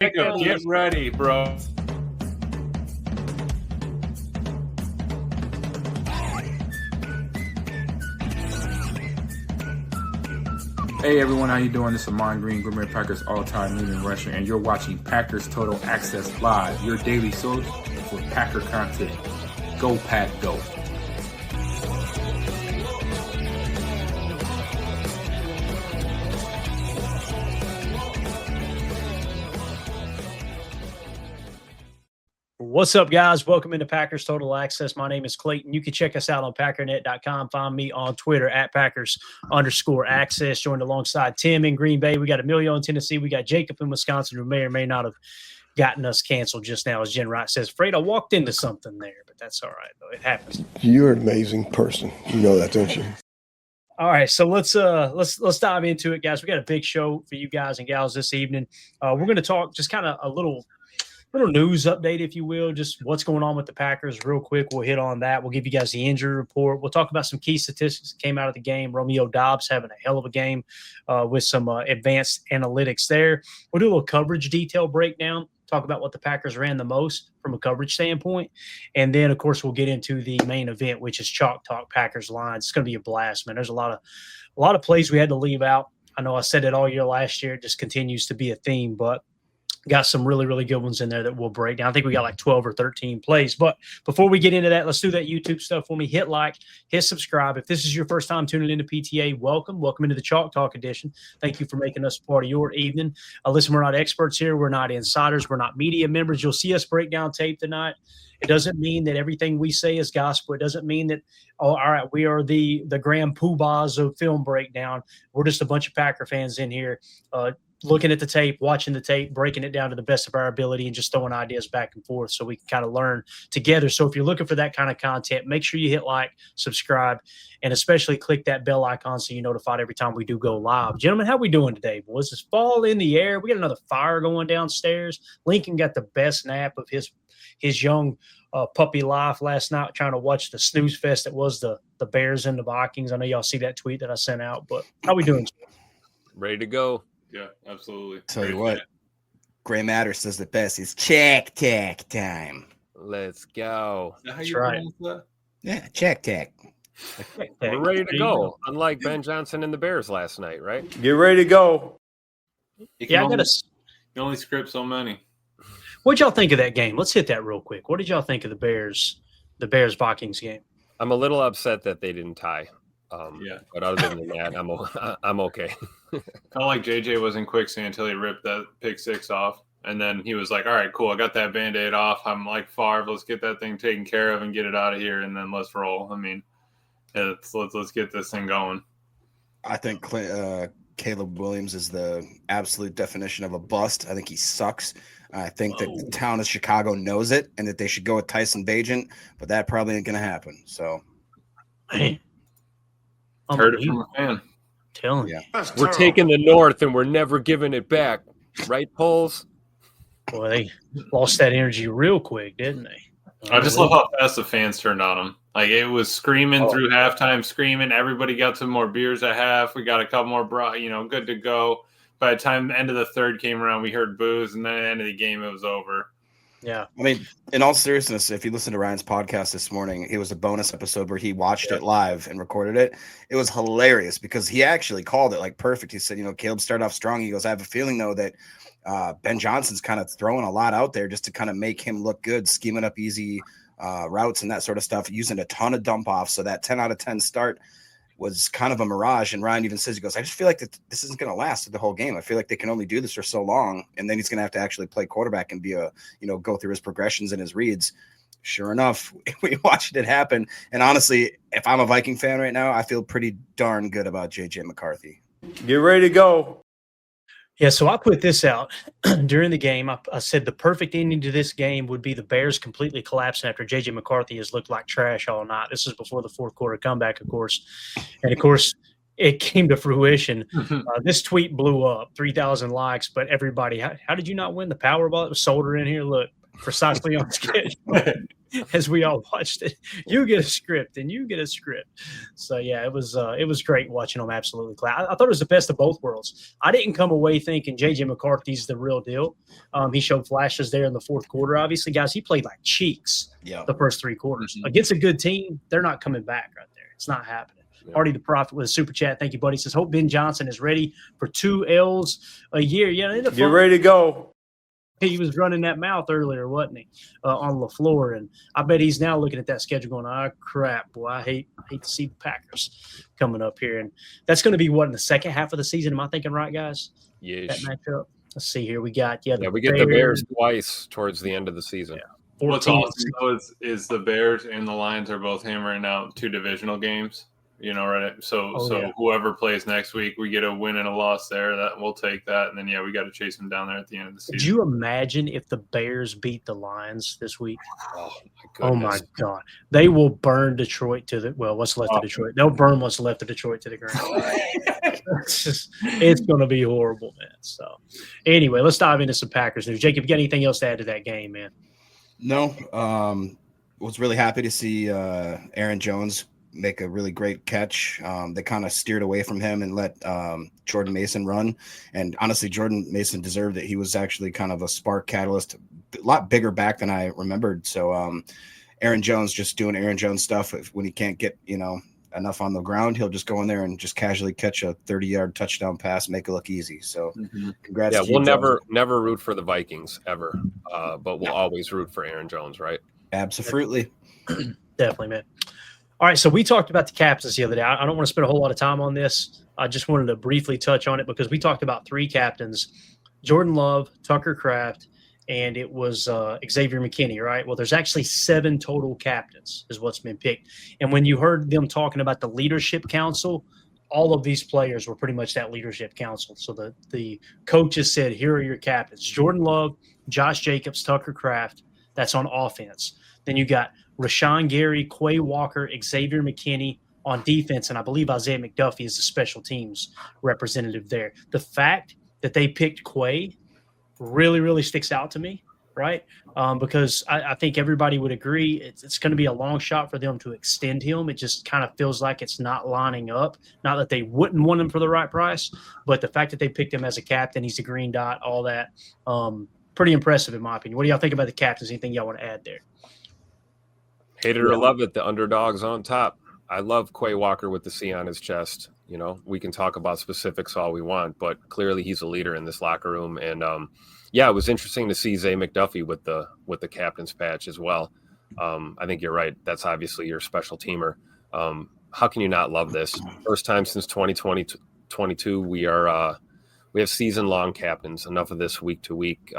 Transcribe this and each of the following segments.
Jacob, get ready, bro. Hey everyone, how you doing? This is Amon Green, Gourmet Packers all-time leading rusher, and you're watching Packers Total Access Live, your daily source for Packer content. Go Pack, go! What's up, guys? Welcome into Packers Total Access. My name is Clayton. You can check us out on Packernet.com. Find me on Twitter at Packers_access. Joined alongside Tim in Green Bay. We got Emilio in Tennessee. We got Jacob in Wisconsin, who may or may not have gotten us canceled just now, as Jen Wright says. Afraid I walked into something there, but that's all right, though. It happens. You're an amazing person. You know that, don't you? All right, so let's dive into it, guys. We got a big show for you guys and gals this evening. We're going to talk just kind of a little news update, if you will, just what's going on with the Packers real quick. We'll hit on that. We'll give you guys the injury report. We'll talk about some key statistics that came out of the game. Romeo Doubs having a hell of a game with some advanced analytics there. We'll do a little coverage detail breakdown, talk about what the Packers ran the most from a coverage standpoint. And then, of course, we'll get into the main event, which is Chalk Talk Packers Lines. It's going to be a blast, man. There's a lot of plays we had to leave out. I know I said it all year last year. It just continues to be a theme, but got some really, really good ones in there that we'll break down. I think we got like 12 or 13 plays. But before we get into that, let's do that YouTube stuff for me. Hit like, hit subscribe. If this is your first time tuning into PTA, welcome. Welcome into the Chalk Talk edition. Thank you for making us part of your evening. Listen, we're not experts here. We're not insiders. We're not media members. You'll see us break down tape tonight. It doesn't mean that everything we say is gospel. It doesn't mean that, oh, all right, we are the grand poobahs of film breakdown. We're just a bunch of Packer fans in here looking at the tape, watching the tape, breaking it down to the best of our ability, and just throwing ideas back and forth so we can kind of learn together. So if you're looking for that kind of content, make sure you hit like, subscribe, and especially click that bell icon so you're notified every time we do go live. Gentlemen, how we doing today, boys? It's fall in the air. We got another fire going downstairs. Lincoln got the best nap of his young puppy life last night, trying to watch the snooze fest that was the Bears and the Vikings. I know y'all see that tweet that I sent out, but how we doing? Ready to go. Yeah, absolutely. Tell you what, Gray Matter says it best. It's check tack time. Let's go. Is that how That's you right. pronounce that? Yeah, check tack. We're ready to go. Unlike Ben Johnson and the Bears last night, right? Get ready to go! Yeah, You only script so many. What'd y'all think of that game? Let's hit that real quick. What did y'all think of the Bears Vikings game? I'm a little upset that they didn't tie. Yeah. But other than that, I'm okay. Kind of like JJ was in quicksand until he ripped that pick six off. And then he was like, all right, cool. I got that Band-Aid off. I'm like, Favre, let's get that thing taken care of and get it out of here. And then let's roll. I mean, let's get this thing going. I think Caleb Williams is the absolute definition of a bust. I think he sucks. I think that the town of Chicago knows it and that they should go with Tyson Bagent, but that probably ain't going to happen. So, Man. Heard it from a fan. Telling you. We're taking the North and we're never giving it back. Right, Poles? Boy, they lost that energy real quick, didn't they? I just love how fast the fans turned on him. Like, it was screaming through halftime, screaming. Everybody got some more beers at half. We got a couple more, good to go. By the time the end of the third came around, we heard boos, and then at the end of the game, it was over. Yeah. I mean, in all seriousness, if you listen to Ryan's podcast this morning, it was a bonus episode where he watched it live and recorded it. It was hilarious because he actually called it like perfect. He said, Caleb started off strong. He goes, I have a feeling, though, that Ben Johnson's kind of throwing a lot out there just to kind of make him look good, scheming up easy routes and that sort of stuff, using a ton of dump offs. So that 10 out of 10 start was kind of a mirage. And Ryan even says, he goes, I just feel like that this isn't going to last the whole game. I feel like they can only do this for so long. And then he's going to have to actually play quarterback and be go through his progressions and his reads. Sure enough, we watched it happen. And honestly, if I'm a Viking fan right now, I feel pretty darn good about JJ McCarthy. Get ready to go! Yeah, so I put this out during the game. I said the perfect ending to this game would be the Bears completely collapsing after J.J. McCarthy has looked like trash all night. This is before the fourth quarter comeback, of course. And, of course, it came to fruition. This tweet blew up, 3,000 likes, but everybody, how did you not win the Powerball? It was Solder in here. Look, precisely on schedule as we all watched it. You get a script and you get a script. So yeah, it was great watching them absolutely play. I thought it was the best of both worlds. I didn't come away thinking JJ McCarthy's the real deal. He showed flashes there in the fourth quarter. Obviously, guys, he played like cheeks the first three quarters. Against a good team, they're not coming back right there. It's not happening. Artie the Prophet with a super chat. Thank you, buddy. Says, hope Ben Johnson is ready for 2 L's a year. Yeah, get ready to go. He was running that mouth earlier, wasn't he, on LaFleur? And I bet he's now looking at that schedule going, oh, crap, boy, I hate to see the Packers coming up here. And that's going to be, what, in the second half of the season? Am I thinking right, guys? Yes. That matchup. Let's see here. We got, we get the Bears twice towards the end of the season. Yeah. What's awesome, though, is the Bears and the Lions are both hammering out 2 divisional games. You know, right? So whoever plays next week, we get a win and a loss there. That we'll take that, and then we got to chase them down there at the end of the season. Could you imagine if the Bears beat the Lions this week? Oh my goodness! Oh my God! They will burn Detroit to the what's left of Detroit. They'll burn what's left of Detroit to the ground. It's going to be horrible, man. So, anyway, let's dive into some Packers news. Jacob, you got anything else to add to that game, man? No. Was really happy to see Aaron Jones make a really great catch. They kind of steered away from him and let Jordan Mason run. And honestly, Jordan Mason deserved it. He was actually kind of a spark catalyst, a lot bigger back than I remembered. So Aaron Jones just doing Aaron Jones stuff. When he can't get, enough on the ground, he'll just go in there and just casually catch a 30-yard touchdown pass, make it look easy. So congrats. Yeah, we'll never root for the Vikings ever, but we'll always root for Aaron Jones, right? Absolutely. Definitely, man. All right, so we talked about the captains the other day. I don't want to spend a whole lot of time on this. I just wanted to briefly touch on it because we talked about 3 captains, Jordan Love, Tucker Kraft, and it was Xavier McKinney, right? Well, there's actually 7 total captains is what's been picked. And when you heard them talking about the leadership council, all of these players were pretty much that leadership council. So the coaches said, here are your captains, Jordan Love, Josh Jacobs, Tucker Kraft. That's on offense. Then you got Rashawn Gary, Quay Walker, Xavier McKinney on defense, and I believe Isaiah McDuffie is the special teams representative there. The fact that they picked Quay really, really sticks out to me, right? Because I think everybody would agree it's going to be a long shot for them to extend him. It just kind of feels like it's not lining up. Not that they wouldn't want him for the right price, but the fact that they picked him as a captain, he's a green dot, all that, pretty impressive in my opinion. What do y'all think about the captains? Anything y'all want to add there? Hate it or love it, the underdog's on top. I love Quay Walker with the C on his chest. We can talk about specifics all we want, but clearly he's a leader in this locker room. And it was interesting to see Zay McDuffie with the captain's patch as well. I think you're right. That's obviously your special teamer. How can you not love this? First time since 2022, we have season-long captains. Enough of this week to week.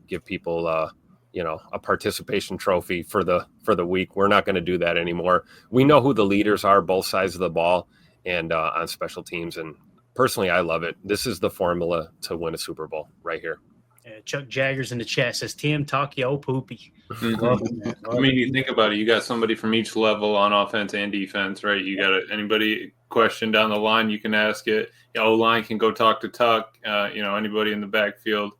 Give people a participation trophy for the week. We're not going to do that anymore. We know who the leaders are, both sides of the ball, and on special teams. And personally, I love it. This is the formula to win a Super Bowl right here. Chuck Jaggers in the chat says, Tim, talk yo poopy. I mean, you think about it. You got somebody from each level on offense and defense, right? You got anybody question down the line, you can ask it. O-line can go talk to Tuck. Anybody in the backfield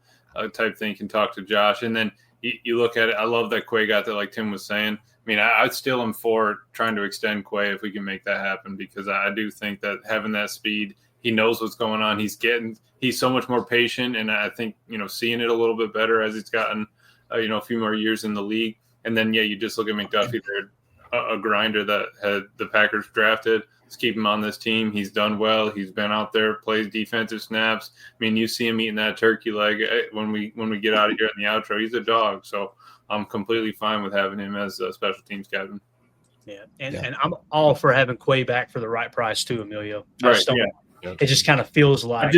type thing can talk to Josh. And then you look at it. I love that Quay got that, like Tim was saying. I mean, I'd still am for trying to extend Quay if we can make that happen, because I do think that having that speed, he knows what's going on. He's so much more patient, and I think seeing it a little bit better as he's gotten a few more years in the league. And then you just look at McDuffie there, a grinder that had the Packers drafted. Let's keep him on this team. He's done well. He's been out there, plays defensive snaps. I mean, you see him eating that turkey leg when we get out of here in the outro. He's a dog, so I'm completely fine with having him as a special teams captain. Yeah, and I'm all for having Quay back for the right price too, Emilio. Right, It just kind of feels like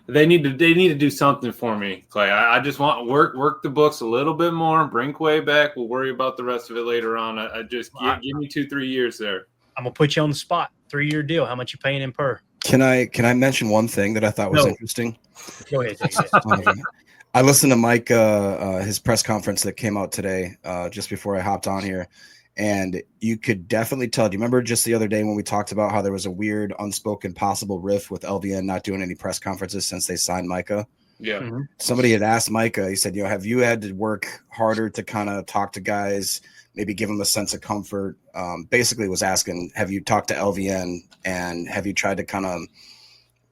they need to do something for me, Clay. I just want work the books a little bit more. Bring Quay back. We'll worry about the rest of it later on. Give me 2-3 years there. I'm gonna put you on the spot. 3-year deal. How much you paying him per? Can I mention one thing that I thought was interesting? Go ahead. I listened to Mike, his press conference that came out today, just before I hopped on here, and you could definitely tell. Do you remember just the other day when we talked about how there was a weird, unspoken, possible riff with LVN not doing any press conferences since they signed Micah? Yeah. Mhm. Somebody had asked Micah, he said, have you had to work harder to kind of talk to guys, maybe give them a sense of comfort? Basically was asking, have you talked to LVN and have you tried to kind of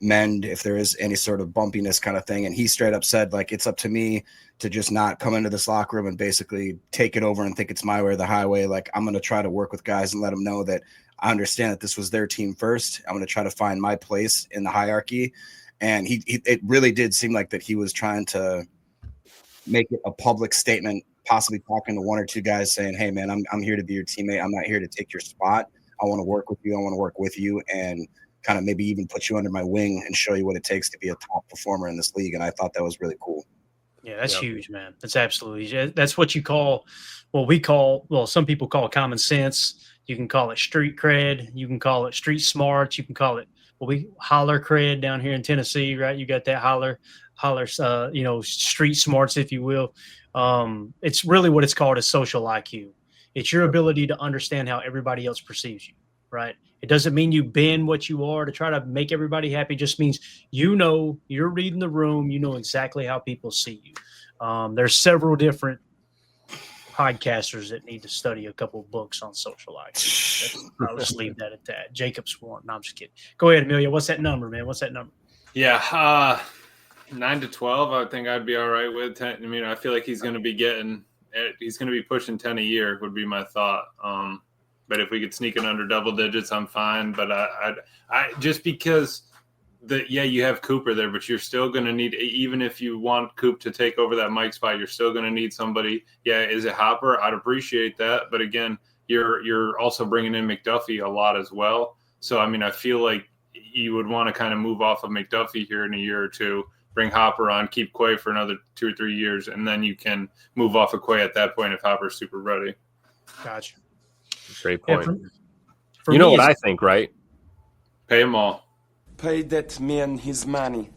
mend if there is any sort of bumpiness kind of thing? And he straight up said, like, it's up to me to just not come into this locker room and basically take it over and think it's my way or the highway. Like, I'm going to try to work with guys and let them know that I understand that this was their team first. I'm going to try to find my place in the hierarchy. And it really did seem like that he was trying to make it a public statement, possibly talking to one or two guys saying, hey, man, I'm here to be your teammate. I'm not here to take your spot. I want to work with you. I want to work with you and kind of maybe even put you under my wing and show you what it takes to be a top performer in this league. And I thought that was really cool. Yeah, that's huge, man. That's absolutely, that's what you call, some people call common sense. You can call it street cred. You can call it street smarts. You can call it, we holler cred down here in Tennessee, right? You got that holler, street smarts, if you will. It's really what it's called is social IQ. It's your ability to understand how everybody else perceives you, right? It doesn't mean you bend what you are to try to make everybody happy. It just means you're reading the room. You know exactly how people see you. There's several different podcasters that need to study a couple of books on social IQ. I'll just leave that at that. Jacob's one. No, I'm just kidding. Go ahead, Amelia. What's that number, man? What's that number? Yeah, 9 to 12. I think I'd be all right with 10. I mean, I feel like he's going to be pushing 10 a year would be my thought. But if we could sneak it under double digits, I'm fine. But I just because you have Cooper there, but you're still going to need, even if you want Coop to take over that Mike spot, you're still going to need somebody. Yeah, is it Hopper? I'd appreciate that. But again, you're also bringing in McDuffie a lot as well. So, I mean, I feel like you would want to kind of move off of McDuffie here in a year or two, bring Hopper on, keep Quay for another 2 or 3 years, and then you can move off of Quay at that point if Hopper's super ready. Gotcha. Great point. For you know me, what I think, right? Pay them all. Pay that man his money.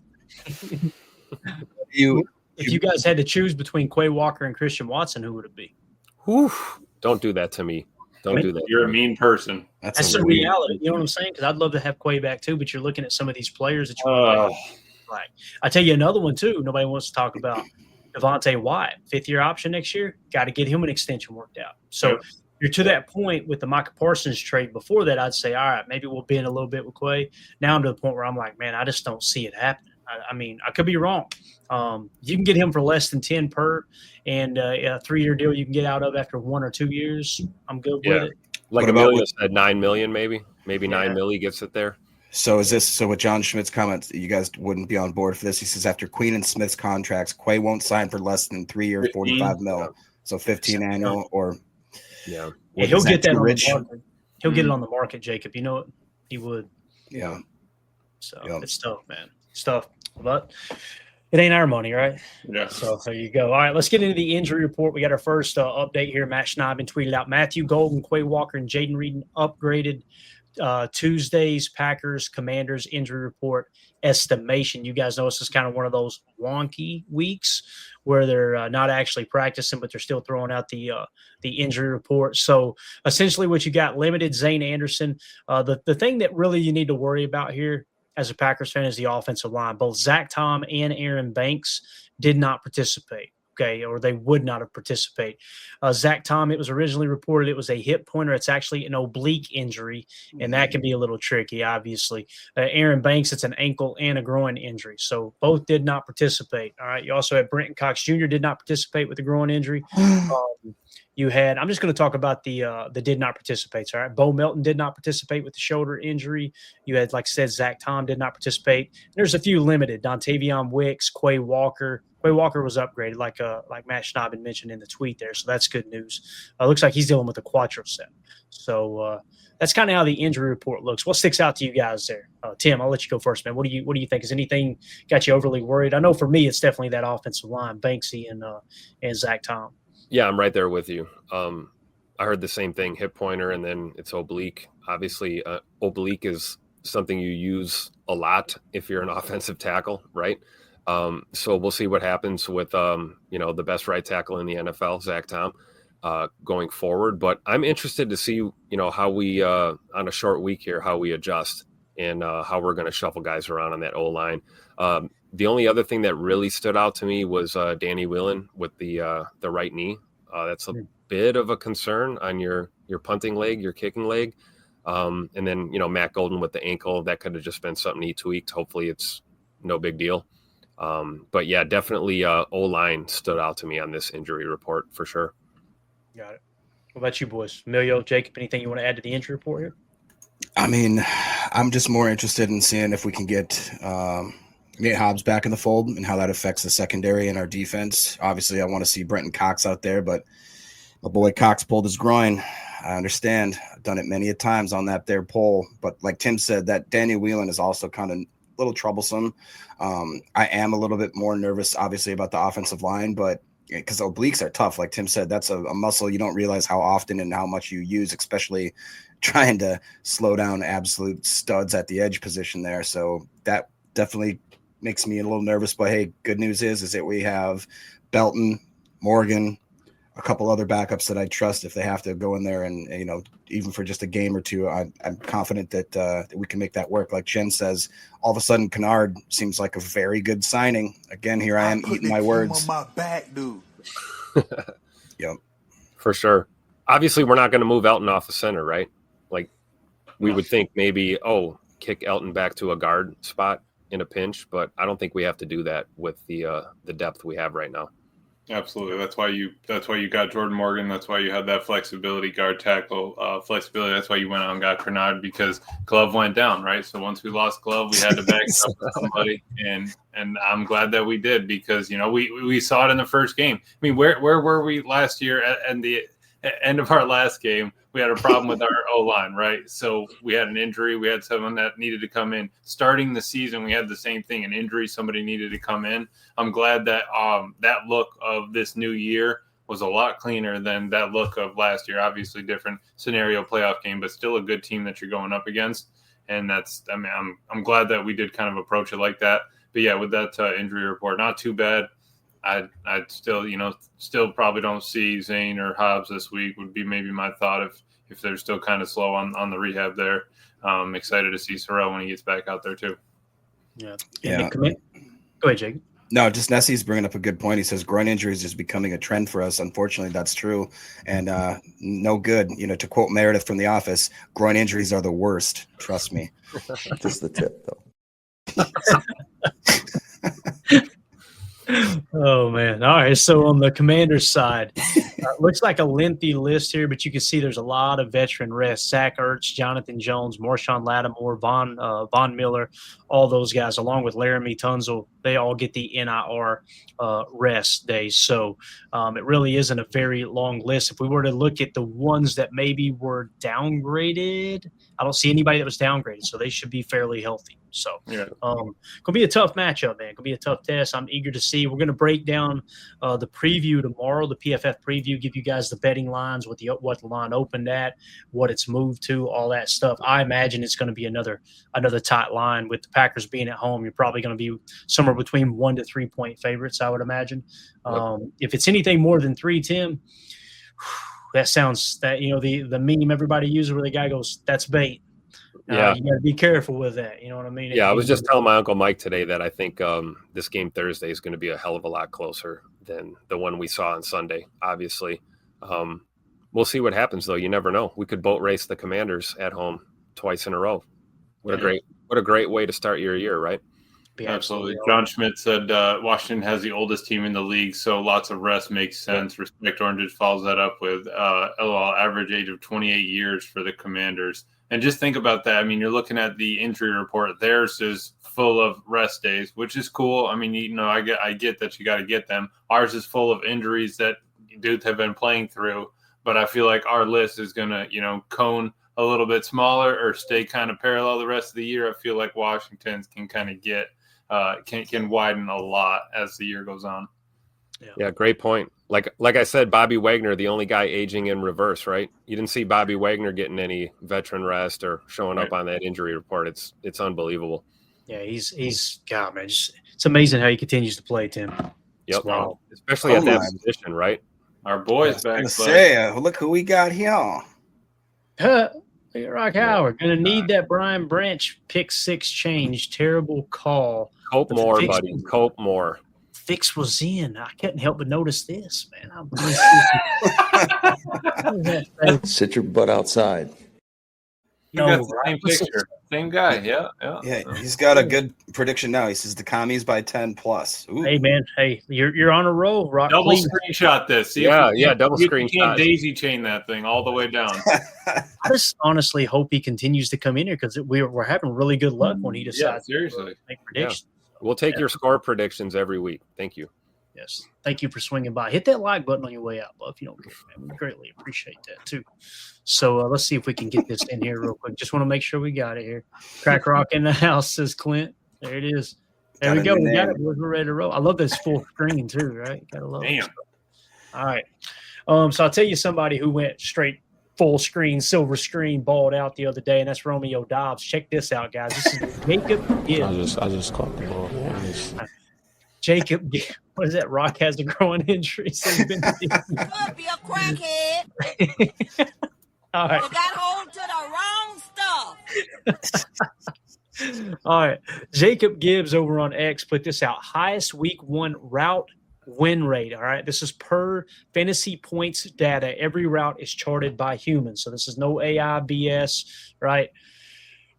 if you guys had to choose between Quay Walker and Christian Watson, who would it be? Whew. Don't do that to me. Don't do that. You're a mean person. That's the reality. You know what I'm saying? Because I'd love to have Quay back too, but you're looking at some of these players that you like. I tell you another one too. Nobody wants to talk about Devontae Wyatt, 5th-year option next year. Got to get him an extension worked out. So you're to that point with the Micah Parsons trade. Before that, I'd say, all right, maybe we'll bend a little bit with Quay. Now I'm to the point where I'm like, man, I just don't see it happening. I mean, I could be wrong. You can get him for less than 10 per, and a 3-year deal you can get out of after 1 or 2 years. I'm good with it. Like Amelia said, $9 million, maybe $9 million gets it there. So with John Schmidt's comments, you guys wouldn't be on board for this. He says after Queen and Smith's contracts, Quay won't sign for less than 3 years, 45 mil. So 15 annual or he'll get that on the market. He'll get it on the market, Jacob. You know it. He would. Yeah. So it's tough, man. It's tough. But it ain't our money, right? Yeah. So there you go. All right, let's get into the injury report. We got our first update here. Matt Schneidman tweeted out Matthew Golden, Quay Walker, and Jaden Reed upgraded Tuesday's Packers Commanders injury report estimation. You guys know this is kind of one of those wonky weeks where they're not actually practicing, but they're still throwing out the injury report. So essentially what you got, limited Zane Anderson. The thing that really you need to worry about here as a Packers fan is the offensive line. Both Zach Tom and Aaron Banks did not participate. Okay, or they would not have participated. Zach Tom, it was originally reported it was a hip pointer. It's actually an oblique injury, and that can be a little tricky, obviously. Aaron Banks, it's an ankle and a groin injury. So both did not participate. All right, you also had Brenton Cox Jr. did not participate with the groin injury. You had, I'm just going to talk about the did not participate. All right, Bo Melton did not participate with the shoulder injury. You had, like I said, Zach Tom did not participate. There's a few limited. Dontavion Wicks, Quay Walker. Quay Walker was upgraded, like Matt Schneidman mentioned in the tweet there. So that's good news. Looks like he's dealing with a quadricep. So that's kind of how the injury report looks. What sticks out to you guys there? Tim, I'll let you go first, man. What do you think? Has anything got you overly worried? I know for me, it's definitely that offensive line, Banksy and Zach Tom. Yeah, I'm right there with you. I heard the same thing, hip pointer, and then it's oblique. Obviously, oblique is something you use a lot if you're an offensive tackle, right? So we'll see what happens with, the best right tackle in the NFL, Zach Tom, going forward. But I'm interested to see, how we, on a short week here, how we adjust and how we're going to shuffle guys around on that O-line. The only other thing that really stood out to me was Danny Whelan with the right knee. That's a bit of a concern on your punting leg, your kicking leg. And then, Matt Golden with the ankle, that could have just been something he tweaked. Hopefully it's no big deal. But yeah, definitely O-line stood out to me on this injury report for sure. Got it. What about you boys? Emilio, Jacob, anything you want to add to the injury report here? I mean, I'm just more interested in seeing if we can get Nate Hobbs back in the fold and how that affects the secondary and our defense. Obviously, I want to see Brenton Cox out there, but my boy Cox pulled his groin. I understand. I've done it many a times on that there pull. But like Tim said, that Danny Whelan is also kind of a little troublesome. I am a little bit more nervous, obviously, about the offensive line, but because obliques are tough. Like Tim said, that's a muscle you don't realize how often and how much you use, especially trying to slow down absolute studs at the edge position there. So that definitely makes me a little nervous. But hey, good news is that we have Belton, Morgan, a couple other backups that I trust if they have to go in there and even for just a game or two, I'm confident that we can make that work. Like Jen says, all of a sudden Kennard seems like a very good signing. Again, here I am eating my words. On my back, dude. Yep, for sure. Obviously, we're not going to move Elton off the center, right? Like we would think maybe, kick Elton back to a guard spot in a pinch, but I don't think we have to do that with the depth we have right now. Absolutely. That's why you got Jordan Morgan. That's why you had that flexibility, guard tackle flexibility. That's why you went out and got Kennard, because Glove went down, right? So once we lost Glove, we had to back up somebody, and I'm glad that we did, because we saw it in the first game. I mean, where were we last year at the end of our last game? We had a problem with our O-line, right? So we had an injury. We had someone that needed to come in. Starting the season, we had the same thing, an injury. Somebody needed to come in. I'm glad that that look of this new year was a lot cleaner than that look of last year. Obviously, different scenario, playoff game, but still a good team that you're going up against. And I'm glad that we did kind of approach it like that. But yeah, with that injury report, not too bad. I'd still probably don't see Zane or Hobbs this week. Would be maybe my thought if they're still kind of slow on the rehab there. Excited to see Sorrell when he gets back out there too. Yeah. Yeah. Go ahead, Jake. No, just Nessie's bringing up a good point. He says groin injuries is becoming a trend for us. Unfortunately, that's true, and no good. To quote Meredith from The Office, groin injuries are the worst. Trust me. Just the tip, though. Oh man. All right. So on the Commanders side, looks like a lengthy list here, but you can see there's a lot of veteran rest. Zach Ertz, Jonathan Jones, Marshawn Lattimore, Von Miller, all those guys, along with Laramie Tunzel, they all get the NIR rest days. So it really isn't a very long list. If we were to look at the ones that maybe were downgraded, I don't see anybody that was downgraded, so they should be fairly healthy. So gonna be a tough matchup, man. Gonna be a tough test. I'm eager to see. We're gonna break down the preview tomorrow, the PFF preview, give you guys the betting lines, what the line opened at, what it's moved to, all that stuff. I imagine it's gonna be another tight line with the Packers being at home. You're probably gonna be somewhere between 1 to 3 point favorites, I would imagine. If it's anything more than 3, Tim, that sounds the meme everybody uses where the guy goes, "That's bait." Yeah, you got to be careful with that. You know what I mean? Yeah, I was just telling my Uncle Mike today that I think this game Thursday is going to be a hell of a lot closer than the one we saw on Sunday. Obviously, we'll see what happens though. You never know. We could boat race the Commanders at home twice in a row. What a great way to start your year, right? Absolutely. John Schmidt said Washington has the oldest team in the league, so lots of rest makes sense. Respect Orange follows that up with LOL average age of 28 years for the Commanders. And just think about that. I mean, you're looking at the injury report. Theirs is full of rest days, which is cool. I mean, I get that you got to get them. Ours is full of injuries that dudes have been playing through. But I feel like our list is going to, cone a little bit smaller or stay kind of parallel the rest of the year. I feel like Washington's can kind of get can widen a lot as the year goes on. Yeah, great point. Like I said, Bobby Wagner, the only guy aging in reverse, right? You didn't see Bobby Wagner getting any veteran rest or showing up on that injury report. It's unbelievable. Yeah, he's God, man. It's amazing how he continues to play, Tim. Yep. Wow. Especially at that position, right? Our boys back. Say, look who we got here. Yeah, Hey, Rock Howard, gonna need that Brian Branch pick 6 change. Terrible call. Cope The more, fix- buddy. Cope more. Fix was in. I couldn't help but notice this, man. Sit your butt outside. We got the same picture. Same guy. Yeah. Yeah, he's got a good prediction now. He says the commies by 10 plus. Ooh. Hey man, hey, you're on a roll, Rock. Double Please. screenshot this. See Yeah, if double see if you can't screenshot. daisy chain that thing all the way down. I just honestly hope he continues to come in here because we're having really good luck when he Yeah, decides seriously. to make predictions. We'll take your score predictions every week. Thank you. Yes. Thank you for swinging by. Hit that like button on your way out, Buff. If you don't care, man. We greatly appreciate that too. So let's see if we can get this in here real quick. Just want to make sure we got it here. Crack Rock in the house, says Clint. There it is. There we go. We got it. We're ready to roll. I love this full screen too, right? Gotta love it. Damn. All right. So I'll tell you somebody who went straight full screen, silver screen, balled out the other day, and that's Romeo Dobbs. Check this out, guys. This is Jacob Gibbs. I just caught the ball. Jacob, what is that? Rock has a growing injury. So he's been Could be a crackhead. all right. You got hold to the wrong stuff. All right. Jacob Gibbs over on X put this out. Highest week 1 route win rate. All right. This is per fantasy points data. Every route is charted by humans. So this is no AI BS, right?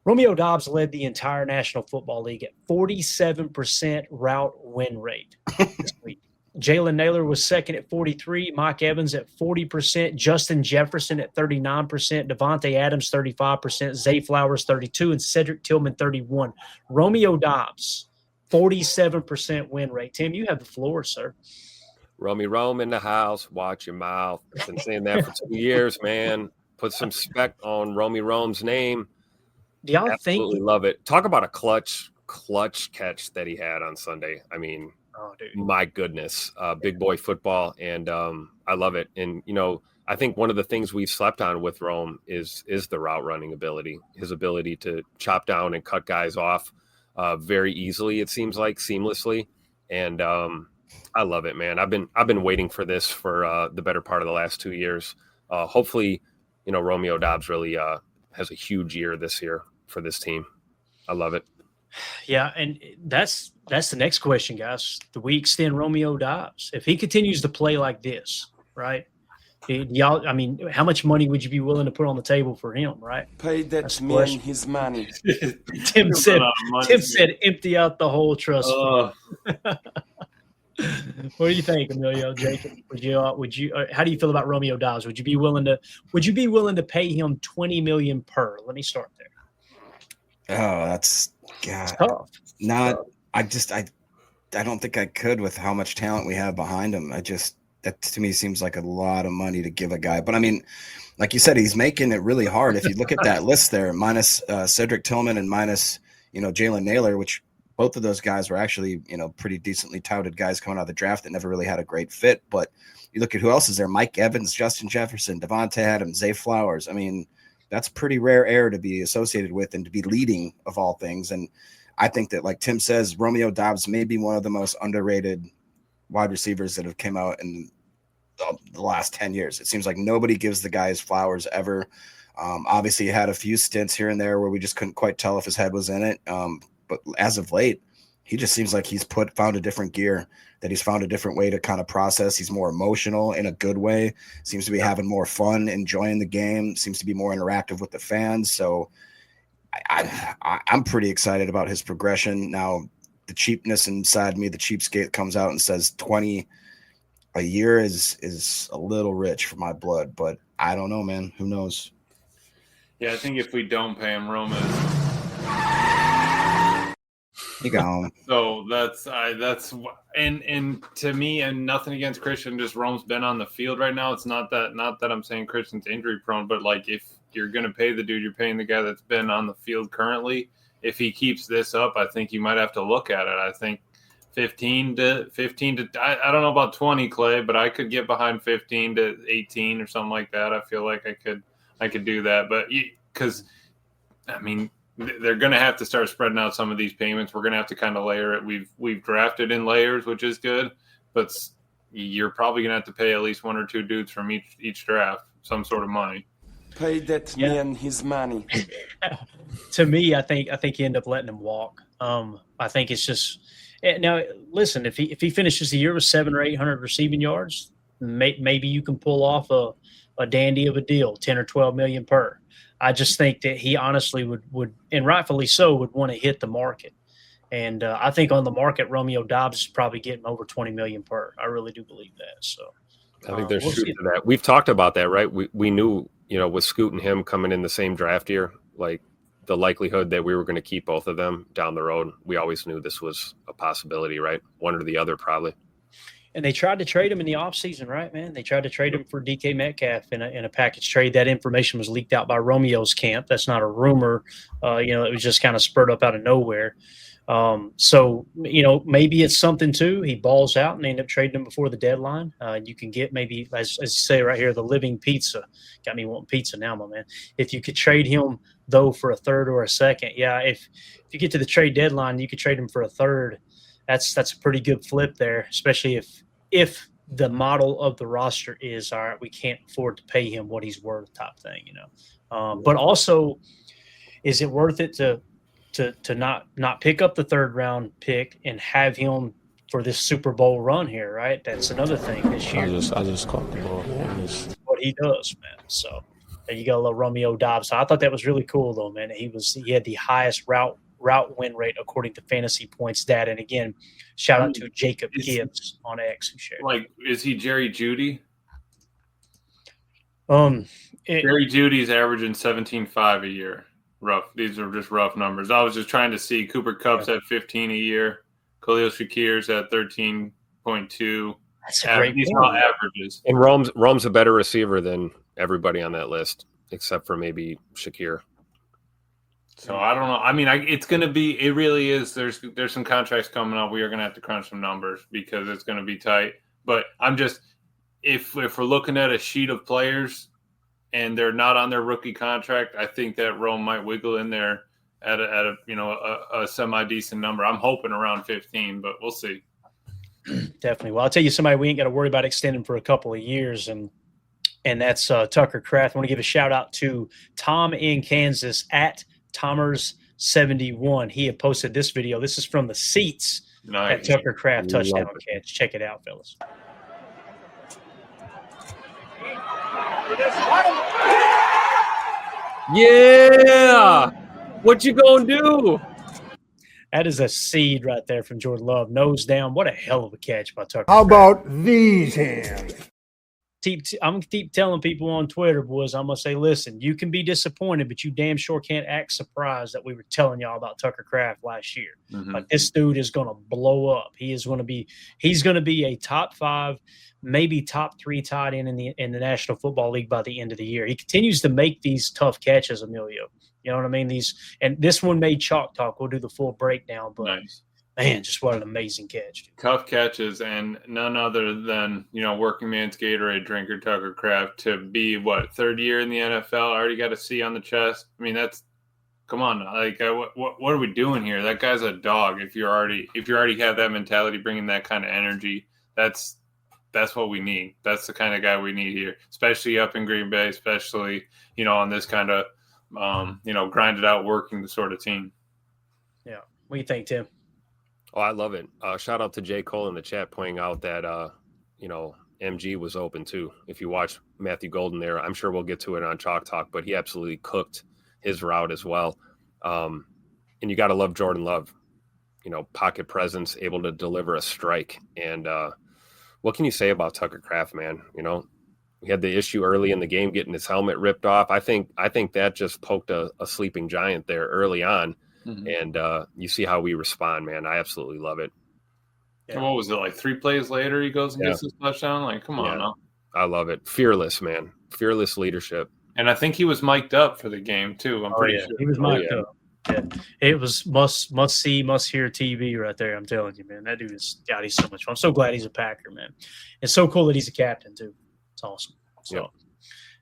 Romeo Dobbs led the entire National Football League at 47% route win rate this week. Jalen Naylor was second at 43%, Mike Evans at 40%, Justin Jefferson at 39%, Devontae Adams 35%, Zay Flowers 32%, and Cedric Tillman 31%. Romeo Dobbs, 47% win rate. Tim, you have the floor, sir. Romy Rome in the house. Watch your mouth. I've been saying that for 2 years, man. Put some respect on Romy Rome's name. Do y'all Absolutely think? love it. Talk about a clutch catch that he had on Sunday. I mean, Oh, dude. my goodness, big boy football, and I love it. And I think one of the things we've slept on with Rome is the route running ability, his ability to chop down and cut guys off very easily. It seems like seamlessly, and I love it, man. I've been waiting for this for the better part of the last 2 years. Hopefully, Romeo Dobbs really has a huge year this year for this team. I love it. Yeah, and that's the next question, guys. Do we extend Romeo Dobbs? If he continues to play like this, right? Y'all, I mean, how much money would you be willing to put on the table for him, right? Pay that That's the man question. his money. Tim said empty out the whole trust fund. What do you think, Emilio, Jacob? Would you how do you feel about Romeo Dobbs? Would you be willing to pay him $20 million per? Let me start there. Oh, that's God. It's tough. I don't think I could with how much talent we have behind him. That to me seems like a lot of money to give a guy. But I mean, like you said, he's making it really hard. If you look at that list there, minus Cedric Tillman and minus, Jalen Naylor, which both of those guys were actually, pretty decently touted guys coming out of the draft that never really had a great fit. But you look at who else is there: Mike Evans, Justin Jefferson, Devontae Adams, Zay Flowers. I mean, that's pretty rare air to be associated with and to be leading of all things. And I think that, like Tim says, Romeo Dobbs may be one of the most underrated wide receivers that have come out in the last 10 years. It seems like nobody gives the guy his flowers ever. Obviously, he had a few stints here and there where we just couldn't quite tell if his head was in it. But as of late, he just seems like he's found a different gear, that he's found a different way to kind of process. He's more emotional in a good way, seems to be having more fun, enjoying the game, seems to be more interactive with the fans. So I'm pretty excited about his progression. Now, the cheapness inside me, the cheapskate comes out and says 20 a year is a little rich for my blood, but I don't know, man. Who knows? Yeah, I think if we don't pay him, Roman. You go home. So that's and to me, and nothing against Christian, just Rome's been on the field right now. It's not that I'm saying Christian's injury prone, but like if you're going to pay the dude, you're paying the guy that's been on the field currently. If he keeps this up, I think you might have to look at it. I think 15 to I don't know about 20, Clay, but I could get behind 15 to 18 or something like that. I feel like I could do that, but because I mean, they're going to have to start spreading out some of these payments. We're going to have to kind of layer it. We've drafted in layers, which is good, but you're probably going to have to pay at least one or two dudes from each draft some sort of money. Pay that man his money. To me, I think you end up letting him walk. I think it's just now. Listen, if he finishes the year with 700 or 800 receiving yards, maybe you can pull off a dandy of a deal, 10 or 12 million per. I just think that he honestly would, and rightfully so, would want to hit the market. And I think on the market, Romeo Doubs is probably getting over 20 million per. I really do believe that. So I think they're shooting to that. We've talked about that, right? We knew, with Scoot and him coming in the same draft year, like the likelihood that we were going to keep both of them down the road. We always knew this was a possibility, right? One or the other, probably. And they tried to trade him in the offseason, right, man? They tried to trade him for DK Metcalf in a package trade. That information was leaked out by Romeo's camp. That's not a rumor. It was just kind of spurred up out of nowhere. So maybe it's something too. He balls out and they end up trading him before the deadline. You can get maybe, as you say right here, the living pizza. Got me wanting pizza now, my man. If you could trade him though for a third or a second, yeah. If you get to the trade deadline, you could trade him for a third. That's a pretty good flip there, especially if the model of the roster is, all right, we can't afford to pay him what he's worth, type thing, But also, is it worth it to not pick up the third round pick and have him for this Super Bowl run here, right? That's another thing this year. I just caught the ball, man. That's what he does, man. So there you go, little Romeo Doubs. So I thought that was really cool, though, man. He had the highest route win rate according to Fantasy Points data. And again, shout out to Jacob Gibbs on X who shared. Like, is he Jerry Jeudy? Jerry Judy's averaging 17.5 a year. Rough. These are just rough numbers. I was just trying to see. Cooper Kupp's at 15 a year. Khalil Shakir's at 13.2. That's a great These are all averages. And Rome's a better receiver than everybody on that list, except for maybe Shakir. So I don't know. I mean, it's going to be. It really is. There's some contracts coming up. We are going to have to crunch some numbers because it's going to be tight. But I'm just, if we're looking at a sheet of players and they're not on their rookie contract, I think that Rome might wiggle in there at a semi decent number. I'm hoping around 15, but we'll see. Definitely. Well, I'll tell you somebody we ain't got to worry about extending for a couple of years, and that's Tucker Kraft. I want to give a shout out to Tom in Kansas at Tomers71. He had posted this video. This is from the seats at Tucker Kraft touchdown catch. Check it out, fellas. Yeah, what you gonna do? That is a seed right there from Jordan Love. Nose down. What a hell of a catch by Tucker. How about these hands? I'm going to keep telling people on Twitter, boys, I'm going to say, listen, you can be disappointed, but you damn sure can't act surprised that we were telling y'all about Tucker Kraft last year. Mm-hmm. Like, this dude is going to blow up. He's going to be a top 5, maybe top 3 tight end in the National Football League by the end of the year. He continues to make these tough catches, Emilio. You know what I mean? And this one made Chalk Talk. We'll do the full breakdown, but nice. Man, just what an amazing catch. Dude. Tough catches, and none other than, working man's Gatorade drinker Tucker Kraft to be, third year in the NFL, already got a C on the chest. I mean, come on. Like, what are we doing here? That guy's a dog. If you already have that mentality, bringing that kind of energy, that's what we need. That's the kind of guy we need here, especially up in Green Bay, especially, on this kind of, grinded out working the sort of team. Yeah. What do you think, Tim? Oh, I love it. Shout out to J. Cole in the chat pointing out that, MG was open too. If you watch Matthew Golden there, I'm sure we'll get to it on Chalk Talk, but he absolutely cooked his route as well. And you got to love Jordan Love, pocket presence, able to deliver a strike. And what can you say about Tucker Kraft, man? We had the issue early in the game getting his helmet ripped off. I think that just poked a sleeping giant there early on. Mm-hmm. And you see how we respond, man. I absolutely love it. Yeah. What was it, like 3 plays later he goes and gets his touchdown? Like, come on now. I love it. Fearless, man. Fearless leadership. And I think he was mic'd up for the game, too. I'm pretty sure. He was mic'd up. Yeah. It was must see, must hear TV right there. I'm telling you, man. That dude he's so much fun. I'm so glad he's a Packer, man. It's so cool that he's a captain, too. It's awesome. So,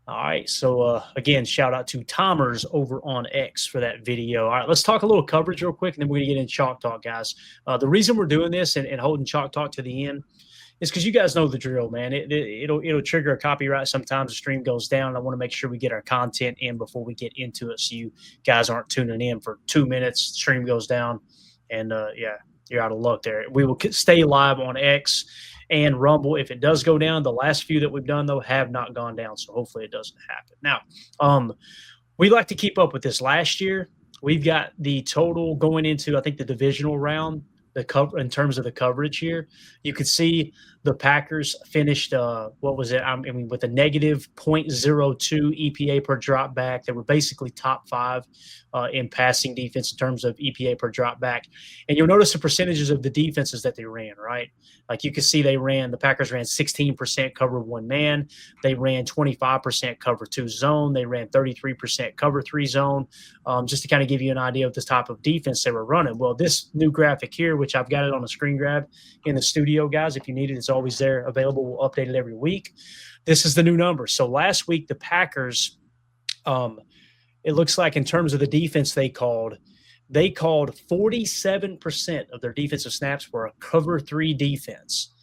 All right. So, again, shout out to Tomers over on X for that video. All right, let's talk a little coverage real quick, and then we're going to get into Chalk Talk, guys. The reason we're doing this and holding Chalk Talk to the end It's because you guys know the drill, man. It'll trigger a copyright sometimes. The stream goes down. I want to make sure we get our content in before we get into it, so you guys aren't tuning in for 2 minutes. Stream goes down, and you're out of luck there. We will stay live on X and Rumble. If it does go down, the last few that we've done though have not gone down, so hopefully it doesn't happen. Now, we like to keep up with this. Last year, we've got the total going into, I think, the divisional round. The cover in terms of the coverage here, you could see the Packers finished what was it? I mean, with a negative 0.02 EPA per drop back. They were basically top 5 in passing defense in terms of EPA per drop back. And you'll notice the percentages of the defenses that they ran, right? Like you could see the Packers ran 16% cover 1 man. They ran 25% cover 2 zone. They ran 33% cover 3 zone. Just to kind of give you an idea of the type of defense they were running. Well, this new graphic here, which I've got it on a screen grab in the studio, guys, if you need it, it's always there available. We'll update it every week. This is the new number. So last week, the Packers, it looks like in terms of the defense they called 47% of their defensive snaps were a cover 3 defense.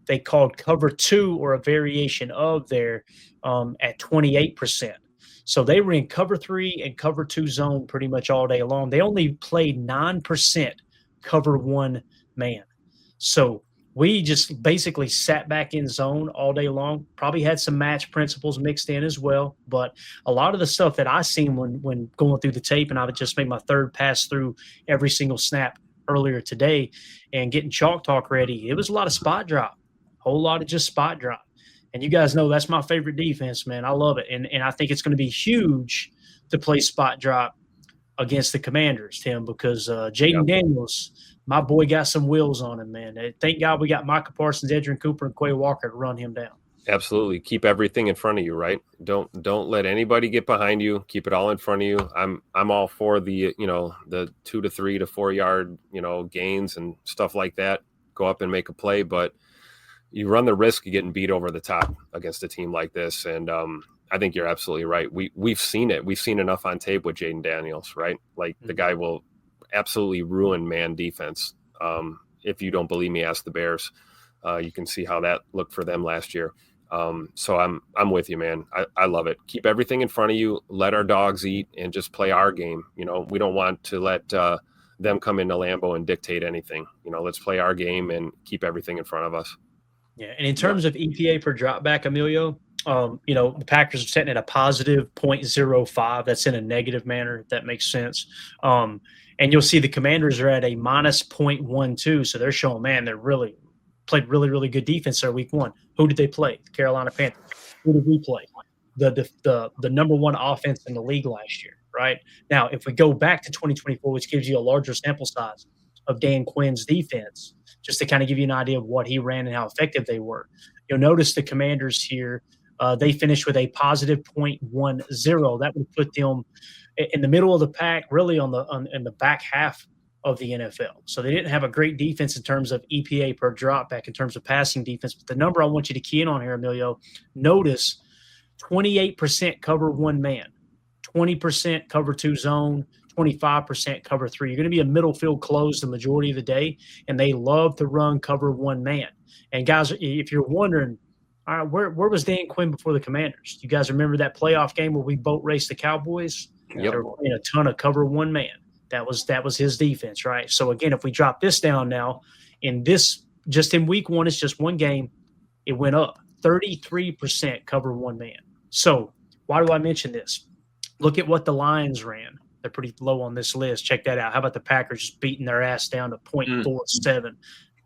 They called cover 2 or a variation of there at 28%. So they were in cover 3 and cover 2 zone pretty much all day long. They only played 9% cover 1 man. So we just basically sat back in zone all day long, probably had some match principles mixed in as well. But a lot of the stuff that I seen when going through the tape, and I would just make my third pass through every single snap earlier today and getting Chalk Talk ready, it was a lot of spot drop, a whole lot of just spot drop. And you guys know that's my favorite defense, man. I love it. And I think it's going to be huge to play spot drop against the Commanders, Tim, because Jaden Daniels, my boy, got some wheels on him, man. Thank God we got Micah Parsons, Edgerrin Cooper, and Quay Walker to run him down. Absolutely. Keep everything in front of you, right? Don't let anybody get behind you. Keep it all in front of you. I'm all for the 2 to 3 to 4 yard, gains and stuff like that. Go up and make a play, but you run the risk of getting beat over the top against a team like this. And I think you're absolutely right. We've seen it. We've seen enough on tape with Jaden Daniels, right? Like the guy will absolutely ruin man defense. If you don't believe me, ask the Bears. You can see how that looked for them last year. So I'm with you, man. I love it. Keep everything in front of you. Let our dogs eat and just play our game. We don't want to let them come into Lambeau and dictate anything. Let's play our game and keep everything in front of us. Yeah, and in terms of EPA per drop back, Emilio, the Packers are sitting at a positive 0.05. That's in a negative manner, if that makes sense. And you'll see the Commanders are at a minus 0.12. So they're showing, man, they're really played really, really good defense there week 1. Who did they play? The Carolina Panthers. Who did we play? The number 1 offense in the league last year, right? Now, if we go back to 2024, which gives you a larger sample size of Dan Quinn's defense, just to kind of give you an idea of what he ran and how effective they were. You'll notice the Commanders here, they finished with a positive 0.10. That would put them in the middle of the pack, really in the back half of the NFL. So they didn't have a great defense in terms of EPA per drop back, in terms of passing defense. But the number I want you to key in on here, Emilio, notice 28% cover 1 man, 20% cover 2 zone, 25% cover 3. You're going to be a middle field close the majority of the day, and they love to run cover 1 man. And guys, if you're wondering, all right, where was Dan Quinn before the Commanders? You guys remember that playoff game where we boat raced the Cowboys? Yep. They were playing a ton of cover 1 man. That was his defense, right? So again, if we drop this down now, just in week 1, it's just 1 game, it went up 33% cover 1 man. So why do I mention this? Look at what the Lions ran. They're pretty low on this list. Check that out. How about the Packers just beating their ass down to 0.47,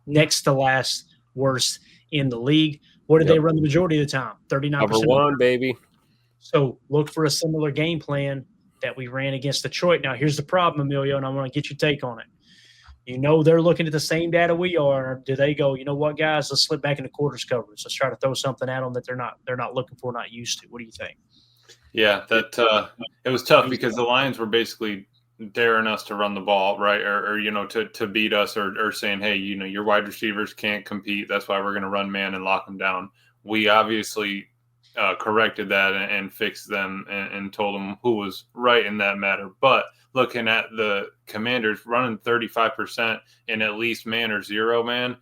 next to last worst in the league? What did they run the majority of the time? 39%. Cover 1, baby. So look for a similar game plan that we ran against Detroit. Now, here's the problem, Emilio, and I want to get your take on it. They're looking at the same data we are. Do they go, you know what, guys, let's slip back into quarters coverage. Let's try to throw something at them that they're not looking for, not used to. What do you think? Yeah, that it was tough because the Lions were basically daring us to run the ball, right? Or to beat us or saying, hey, your wide receivers can't compete. That's why we're going to run man and lock them down. We obviously corrected that and fixed them and told them who was right in that matter. But looking at the Commanders running 35% in at least man or zero man,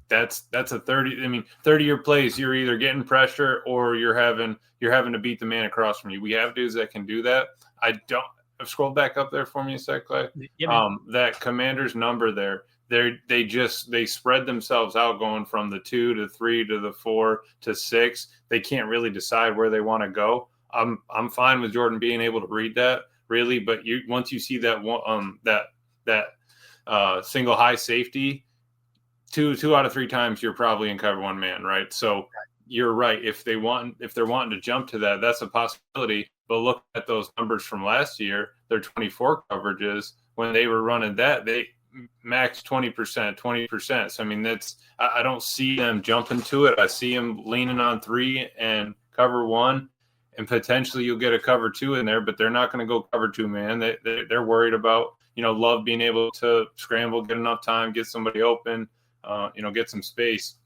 that's a 30-year plays. You're either getting pressure or you're having to beat the man across from you. We have dudes that can do that. Scroll back up there for me a sec, Clay. Yeah, that Commanders number there, they spread themselves out going from the 2 to 3 to the 4 to 6. They can't really decide where they want to go. I'm fine with Jordan being able to read that, really, but once you see that one that single high safety, two out of 3 times you're probably in cover one man, right? So you're right. If they're wanting to jump to that, that's a possibility. But look at those numbers from last year. Their 24 coverages, when they were running that, they max 20%. So I mean, I don't see them jumping to it. I see them leaning on 3 and cover 1, and potentially you'll get a cover 2 in there, but they're not going to go cover 2 man. They're worried about, Love being able to scramble, get enough time, get somebody open, get some space.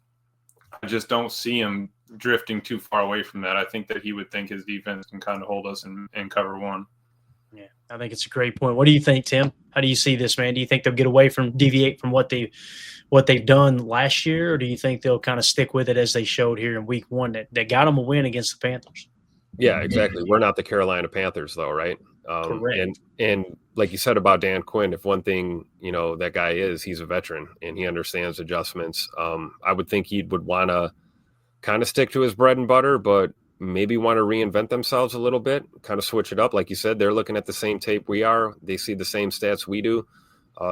I just don't see him drifting too far away from that. I think that he would think his defense can kind of hold us in cover 1. Yeah, I think it's a great point. What do you think, Tim? How do you see this, man? Do you think they'll deviate from what they've done last year, or do you think they'll kind of stick with it as they showed here in week 1 that got them a win against the Panthers? Yeah, exactly. We're not the Carolina Panthers, though, right? Correct. And like you said about Dan Quinn, if one thing, that guy he's a veteran and he understands adjustments. I would think he would want to kind of stick to his bread and butter, but maybe want to reinvent themselves a little bit, kind of switch it up. Like you said, they're looking at the same tape we are. They see the same stats we do.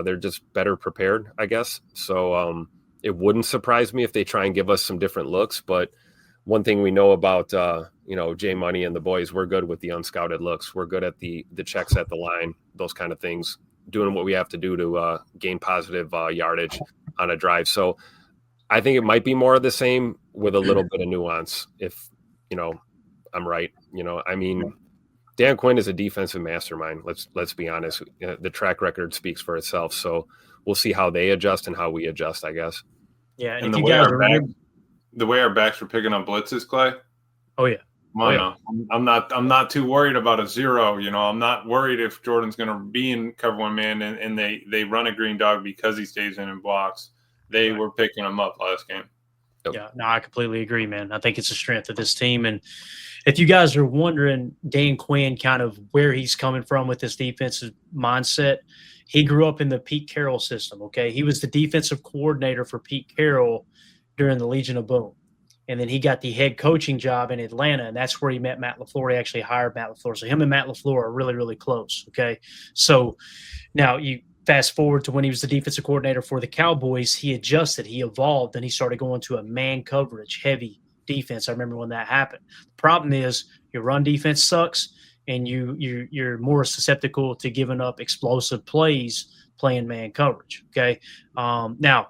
They're just better prepared, I guess. So it wouldn't surprise me if they try and give us some different looks. But one thing we know about, Jay Money and the boys, we're good with the unscouted looks. We're good at the checks at the line, those kind of things, doing what we have to do to gain positive yardage on a drive. So I think it might be more of the same with a little bit of nuance if, I'm right. Dan Quinn is a defensive mastermind. Let's be honest. The track record speaks for itself. So we'll see how they adjust and how we adjust, I guess. Yeah. And the way our backs were picking up blitzes, Clay. Oh yeah. I'm not too worried about a 0. I'm not worried if Jordan's going to be in cover 1 man and they run a green dog because he stays in and blocks. They were picking him up last game. Yeah, no, I completely agree, man. I think it's a strength of this team. And if you guys are wondering, Dan Quinn, kind of where he's coming from with this defensive mindset, he grew up in the Pete Carroll system, okay? He was the defensive coordinator for Pete Carroll during the Legion of Boom. And then he got the head coaching job in Atlanta, and that's where he met Matt LaFleur. He actually hired Matt LaFleur. So him and Matt LaFleur are really, really close, okay? So now you fast forward to when he was the defensive coordinator for the Cowboys, he adjusted, he evolved, and he started going to a man coverage heavy defense. I remember when that happened. The problem is your run defense sucks, and you're more susceptible to giving up explosive plays playing man coverage. Okay. Now,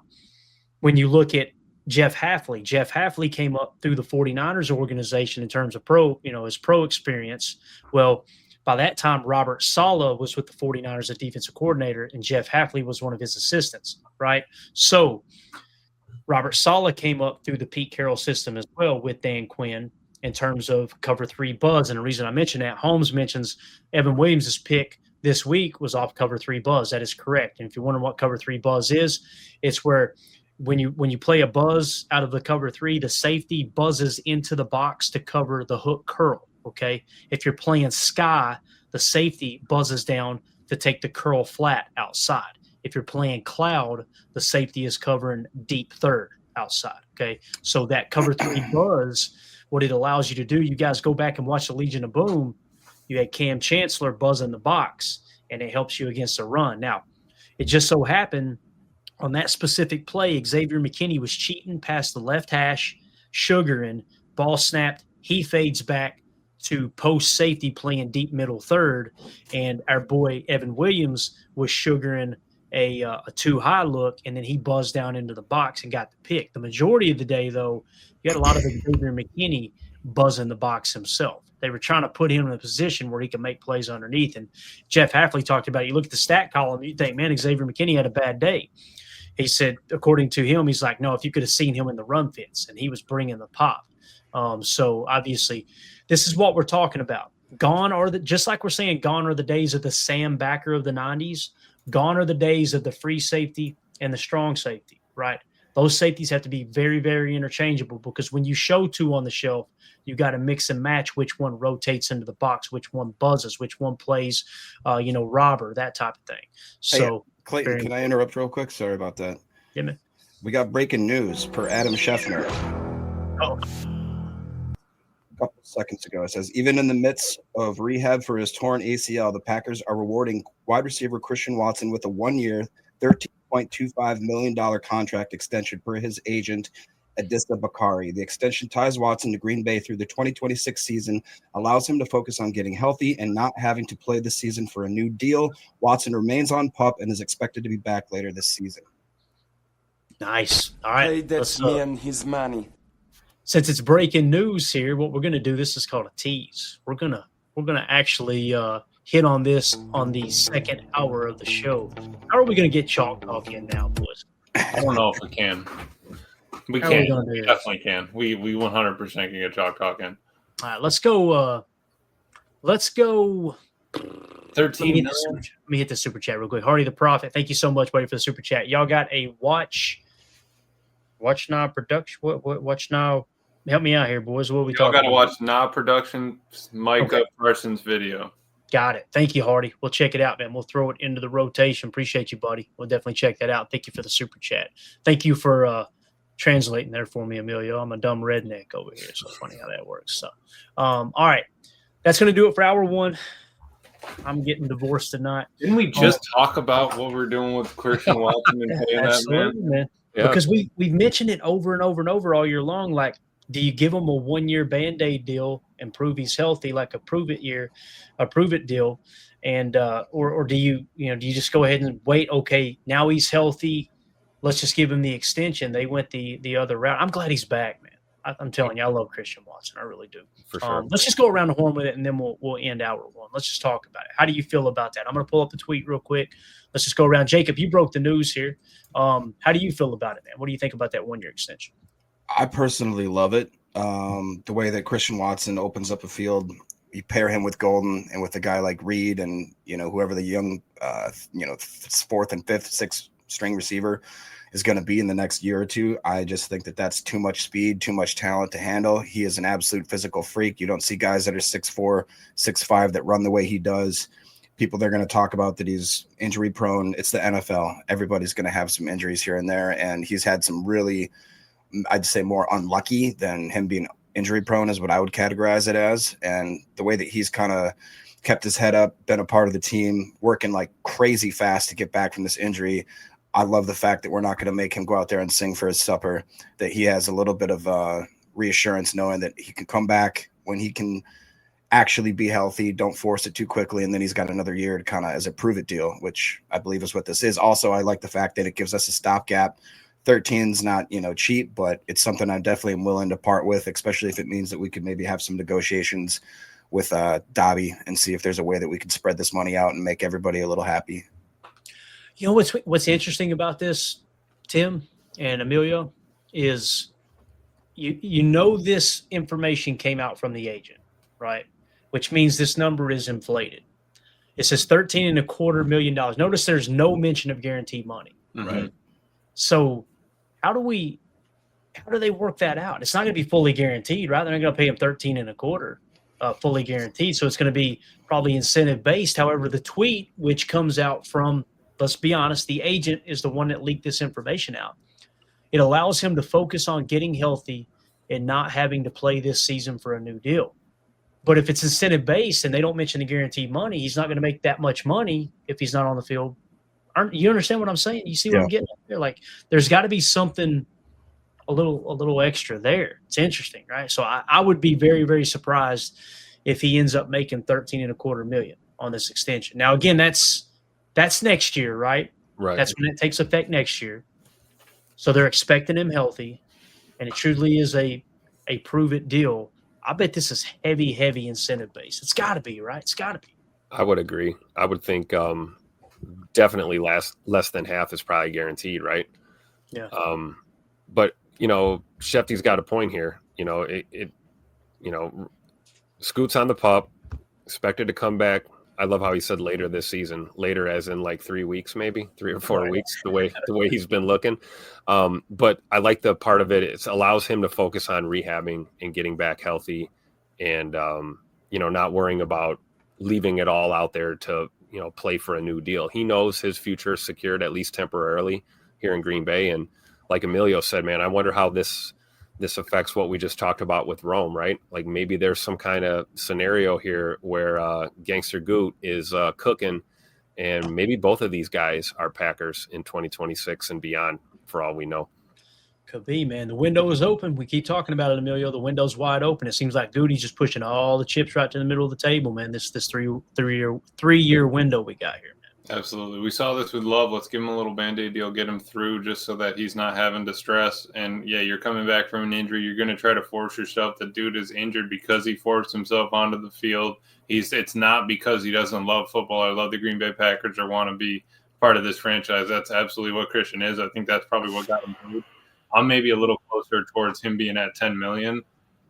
when you look at Jeff Hafley came up through the 49ers organization in terms of his pro experience. Well, by that time, Robert Saleh was with the 49ers as defensive coordinator, and Jeff Hafley was one of his assistants, right? So Robert Saleh came up through the Pete Carroll system as well with Dan Quinn in terms of cover 3 buzz. And the reason I mention that, Holmes mentions Evan Williams' pick this week was off cover 3 buzz. That is correct. And if you're wondering what cover 3 buzz is, it's where when you play a buzz out of the cover 3, the safety buzzes into the box to cover the hook curl. Okay. If you're playing sky, the safety buzzes down to take the curl flat outside. If you're playing cloud, the safety is covering deep third outside. Okay. So that cover 3 buzz, what it allows you to do, you guys go back and watch the Legion of Boom. You had Cam Chancellor buzzing the box, and it helps you against a run. Now, it just so happened on that specific play, Xavier McKinney was cheating past the left hash, sugaring, ball snapped. He fades back to post safety playing deep middle third, and our boy Evan Williams was sugaring a too high look, and then he buzzed down into the box and got the pick. The majority of the day, though, you had a lot of Xavier McKinney buzzing the box himself. They were trying to put him in a position where he could make plays underneath. And Jeff Hafley talked about it. You look at the stat column, you think, man, Xavier McKinney had a bad day. He said, according to him, he's like, no, if you could have seen him in the run fits, and he was bringing the pop. So obviously, this is what we're talking about. Just like we're saying, gone are the days of the Sam Backer of the 90s. Gone are the days of the free safety and the strong safety, right? those safeties have to be very, very interchangeable, because when you show two on the shelf, you got to mix and match which one rotates into the box, which one buzzes, which one plays, robber, that type of thing. So, hey, Clayton, can I interrupt real quick? Sorry about that. Yeah, man. We got breaking news per Adam Scheffner. Oh. A couple seconds ago, it says, even in the midst of rehab for his torn ACL, the Packers are rewarding wide receiver Christian Watson with a 1-year, $13.25 million contract extension per his agent, Adisa Bakari. The extension ties Watson to Green Bay through the 2026 season, allows him to focus on getting healthy and not having to play this season for a new deal. Watson remains on PUP and is expected to be back later this season. Nice. All right. Hey, that's me and his money. Since it's breaking news here, what we're going to do, this is called a tease. We're going to actually hit on this on the second hour of the show. How are we going to get Chalk Talk in now, boys? I don't know if we can. We How are can. we gonna do We this? definitely can. We 100% can get Chalk Talk in. All right, let's go. Let's go. 13 Let me hit the super chat real quick. Hardy the Prophet, thank you so much, buddy, for the super chat. Y'all got a watch now production. Watch now. Help me out here, boys. What are we Y'all talking got to about? watch Nah Productions Micah Parsons video. Got it. Thank you, Hardy. We'll check it out, man. We'll throw it into the rotation. Appreciate you, buddy. We'll definitely check that out. Thank you for the super chat. Thank you for translating there for me, Emilio. I'm a dumb redneck over here. So funny how that works. So, all right. That's going to do it for hour one. I'm getting divorced tonight. Didn't we just talk about what we're doing with Christian Watson and paying that Absolutely, man? Yeah. Because we've mentioned it over and over and over all year long. Like, do you give him a 1-year Band-Aid deal and prove he's healthy, like a prove it deal, and or do you just go ahead and wait? Okay, now he's healthy. Let's just give him the extension. They went the other route. I'm glad he's back, man. I'm telling you, I love Christian Watson. I really do. For sure. Let's just go around the horn with it, and then we'll end hour one. Let's just talk about it. How do you feel about that? I'm going to pull up the tweet real quick. Let's just go around. Jacob, you broke the news here. How do you feel about it, man? What do you think about that 1-year extension? I personally love it. The way that Christian Watson opens up a field, you pair him with Golden and with a guy like Reed and, whoever the young, 4th and 5th, 6th string receiver is going to be in the next year or two. I just think that that's too much speed, too much talent to handle. He is an absolute physical freak. You don't see guys that are 6'4", 6'5" that run the way he does. People they're going to talk about that he's injury prone. It's the NFL. Everybody's going to have some injuries here and there. And he's had some really, I'd say, more unlucky than him being injury prone is what I would categorize it as. And the way that he's kind of kept his head up, been a part of the team, working like crazy fast to get back from this injury. I love the fact that we're not going to make him go out there and sing for his supper, that he has a little bit of reassurance knowing that he can come back when he can actually be healthy. Don't force it too quickly. And then he's got another year to kind of as a prove it deal, which I believe is what this is. Also, I like the fact that it gives us a stopgap. 13's not, cheap, but it's something I definitely am willing to part with, especially if it means that we could maybe have some negotiations with Dobby and see if there's a way that we could spread this money out and make everybody a little happy. You know what's interesting about this, Tim and Emilio, is this information came out from the agent, right? Which means this number is inflated. It says $13.25 million. Notice there's no mention of guaranteed money. Right. So how do they work that out? It's not going to be fully guaranteed, right? They're not going to pay him $13.25 fully guaranteed. So it's going to be probably incentive based. However, the tweet, which comes out from, let's be honest, the agent is the one that leaked this information out. It allows him to focus on getting healthy and not having to play this season for a new deal. But if it's incentive based and they don't mention the guaranteed money, he's not going to make that much money if he's not on the field. You understand what I'm saying? You see what I'm getting at there? Like, there's got to be something a little extra there. It's interesting, right? So I would be very, very surprised if he ends up making $13.25 million on this extension. Now, again, that's next year, right? Right. That's when it takes effect next year. So they're expecting him healthy, and it truly is a prove it deal. I bet this is heavy incentive base. It's got to be, right? It's got to be. I would agree. I would think definitely less than half is probably guaranteed, right? Yeah. But Shefty's got a point here. Scoot's on the pup, expected to come back I love how he said later this season, later as in like 3 weeks, maybe 3 or 4 weeks, the way he's been looking. But I like the part of it. It allows him to focus on rehabbing and getting back healthy and, not worrying about leaving it all out there to, play for a new deal. He knows his future is secured, at least temporarily, here in Green Bay. And like Emilio said, man, I wonder how this affects what we just talked about with Rome, right? Like maybe there's some kind of scenario here where Gangster Goot is cooking, and maybe both of these guys are Packers in 2026 and beyond, for all we know. Could be, man. The window is open. We keep talking about it, Emilio. The window's wide open. It seems like Goody's just pushing all the chips right to the middle of the table, man. This three-year window we got here, man. Absolutely. We saw this with Love. Let's give him a little Band-Aid deal, get him through just so that he's not having to stress. And, yeah, you're coming back from an injury. You're going to try to force yourself. The dude is injured because he forced himself onto the field. It's not because he doesn't love football or love the Green Bay Packers or want to be part of this franchise. That's absolutely what Christian is. I think that's probably what got him through. I'm maybe a little closer towards him being at $10 million,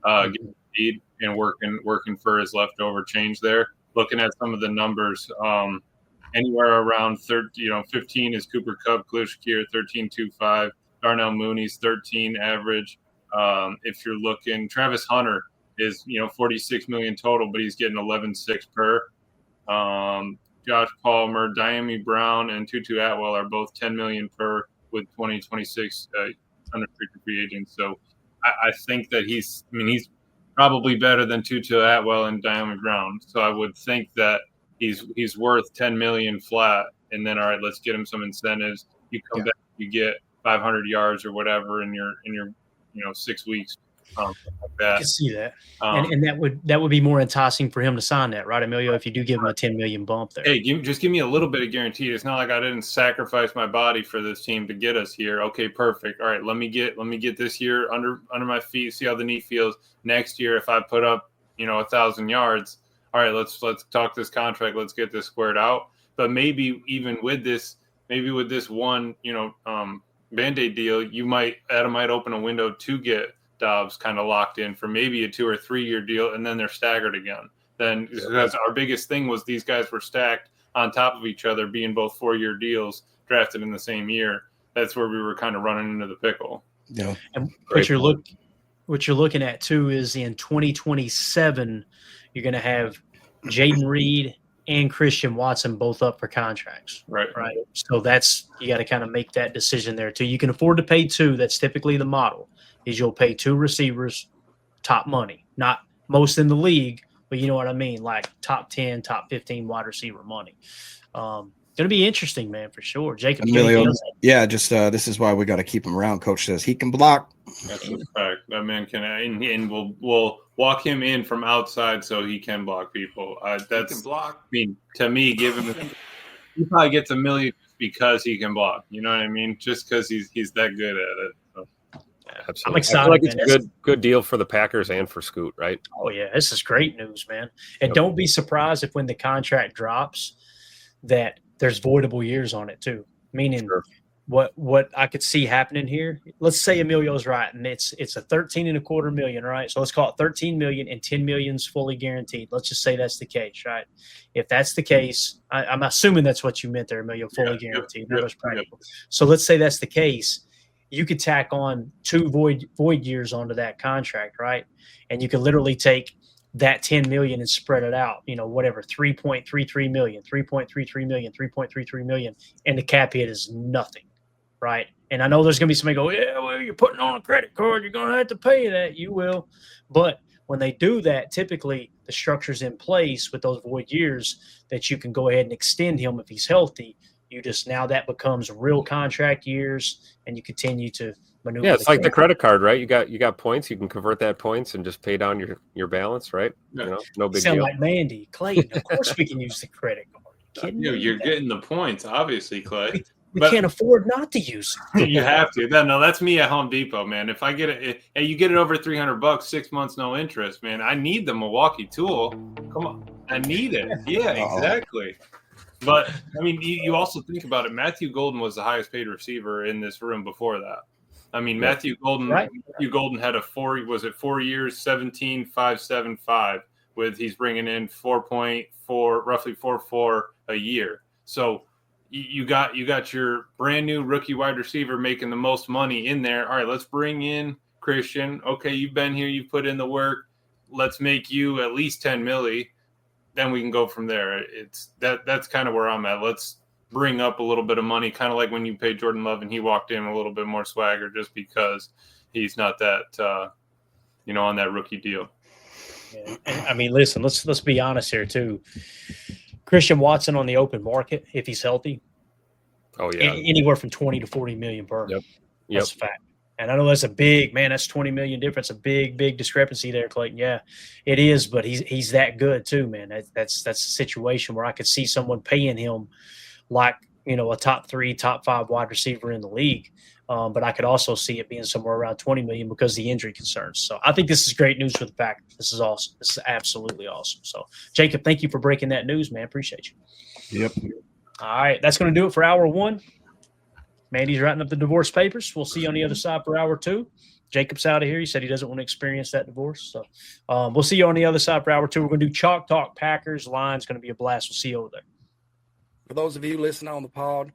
guaranteed, and working for his leftover change there. Looking at some of the numbers, anywhere around 15 is Cooper Kupp, Khalil Shakir 13.25, Darnell Mooney's 13 average. If you're looking, Travis Hunter is $46 million total, but he's getting 11.6 per. Josh Palmer, Diami Brown, and Tutu Atwell are both $10 million per with 2026 unrestricted free agents. So I think that he's probably better than Tutu Atwell and Diami Brown. So I would think that he's worth $10 million flat. And then, all right, let's get him some incentives. You come back, you get 500 yards or whatever in your 6 weeks. Like that. I can see that, and that would be more enticing for him to sign that, right, Emilio? If you do give him a $10 million bump there. Hey, just give me a little bit of guarantee. It's not like I didn't sacrifice my body for this team to get us here. Okay, perfect. All right, let me get this year under my feet. See how the knee feels. Next year, if I put up 1,000 yards, all right, let's talk this contract. Let's get this squared out. But maybe even with this one Band-Aid deal, Adam might open a window to get Dobbs kind of locked in for maybe a 2 or 3 year deal, and then they're staggered again. Then because our biggest thing was these guys were stacked on top of each other, being both 4-year deals drafted in the same year. That's where we were kind of running into the pickle. Yeah. And what you're looking at too is in 2027, you're going to have Jaden Reed and Christian Watson both up for contracts. Right. So you got to kind of make that decision there too. You can afford to pay 2. That's typically the model. Is you'll pay 2 receivers top money, not most in the league, but you know what I mean, like top 10, top 15 wide receiver money. Going to be interesting, man, for sure. Jacob, Emilio, just this is why we got to keep him around. Coach says he can block. That's a fact. That man can, and we'll walk him in from outside so he can block people. He can block. I mean, to me, give him. He probably gets $1 million because he can block. You know what I mean? Just because he's that good at it. So. Absolutely. I'm excited. I feel like it's a good deal for the Packers and for Scoot, right? Oh yeah, this is great news, man. And don't be surprised if when the contract drops, that there's voidable years on it too. Meaning, what I could see happening here. Let's say Emilio's right, and it's a $13.25 million, right? So let's call it $13 million and $10 million's fully guaranteed. Let's just say that's the case, right? If that's the case, I'm assuming that's what you meant there, Emilio, fully guaranteed. That was practical. So let's say that's the case. You could tack on 2 void years onto that contract, right? And you could literally take that $10 million and spread it out, whatever, 3.33 million, 3.33 million, 3.33 million, and the cap hit is nothing, right? And I know there's going to be somebody go, yeah, well, you're putting on a credit card, you're going to have to pay that. You will. But when they do that, typically the structure's in place with those void years that you can go ahead and extend him if he's healthy. Now that becomes real contract years, and you continue to maneuver. Yeah, it's like the credit card, right? You got points. You can convert that points and just pay down your balance, right? Yeah. No big deal. deal. Like Mandy Clayton. Of course, we can use the credit card. You're getting the points, obviously, Clay. We can't afford not to use it. You have to. No, that's me at Home Depot, man. If I get it, you get it over $300, 6 months, no interest, man. I need the Milwaukee tool. Come on, I need it. Yeah, exactly. But, I mean, you also think about it. Matthew Golden was the highest paid receiver in this room before that. I mean, Matthew Golden had 4 years, 17, 5, 7, 5. with he's bringing in 4.4, roughly 4.4 a year. So you got your brand new rookie wide receiver making the most money in there. All right, let's bring in Christian. Okay, you've been here, you've put in the work. Let's make you at least 10 milli. Then we can go from there. That's kind of where I'm at. Let's bring up a little bit of money, kind of like when you paid Jordan Love and he walked in a little bit more swagger just because he's not that, on that rookie deal. Yeah. And, I mean, listen, let's be honest here too. Christian Watson on the open market, if he's healthy, anywhere from 20 to 40 million per. Yep. That's a fact. And I know that's that's 20 million difference, a big discrepancy there, Clayton. Yeah, it is, but he's that good too, man. That's a situation where I could see someone paying him like, a top 3, top 5 wide receiver in the league. But I could also see it being somewhere around 20 million because of the injury concerns. So I think this is great news for the Packers. This is awesome. This is absolutely awesome. So Jacob, thank you for breaking that news, man. Appreciate you. Yep. All right. That's going to do it for hour 1. Mandy's writing up the divorce papers. We'll see you on the other side for hour 2. Jacob's out of here. He said he doesn't want to experience that divorce. So we'll see you on the other side for hour 2. We're going to do Chalk Talk Packers. Line's going to be a blast. We'll see you over there. For those of you listening on the pod,